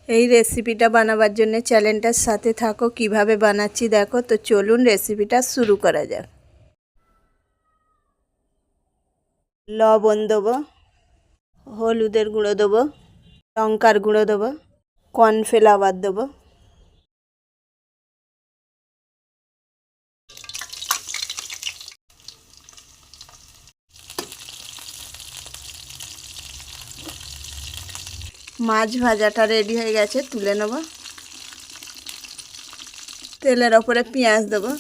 এই রেসিপিটা বানাবার জন্য চ্যানেলটার সাথে থাকো, কিভাবে বানাচ্ছি দেখো। তো চলুন রেসিপিটা শুরু করা যাক। লবণ দেবো, হলুদের গুঁড়ো দেবো, লঙ্কার গুঁড়ো দেবো, কর্নফ্লাওয়ার দেবো, মাছ ভাজাটা রেডি হয়ে গেছে, তুলে নেব। তেলের ওপরে পেঁয়াজ দেবো,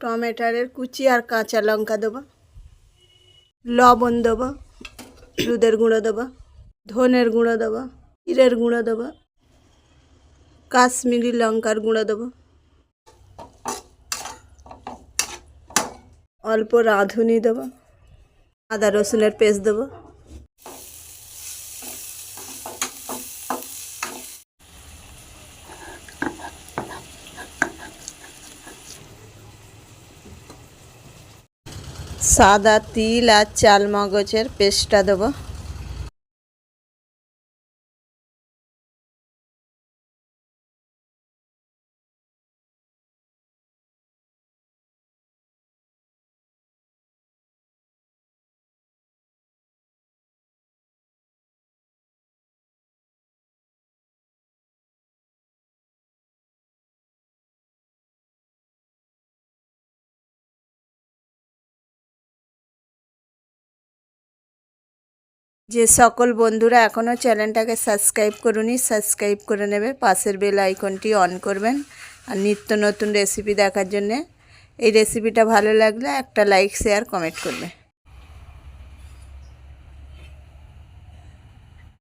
টমেটোর কুচি আর কাঁচা লঙ্কা দেবো, লবণ দেবো, হলুদের গুঁড়ো দেবো, ধনের গুঁড়ো দেবো, জিরের গুঁড়ো দেবো, কাশ্মীরি লঙ্কার গুঁড়ো দেবো, অল্প রাঁধুনি দেবো, আদা রসুনের পেস্ট দেবো, সাদা তিল আর চাল মগজের পেস্টটা দেবো, যে সকল বন্ধুরা এখনও চ্যানেলটাকে সাবস্ক্রাইব করুনি সাবস্ক্রাইব করে নেবে, পাশের বেল আইকনটি অন করবেন। আর নিত্য নতুন রেসিপি দেখার জন্যে এই রেসিপিটা ভালো লাগলে একটা লাইক শেয়ার কমেন্ট করবে।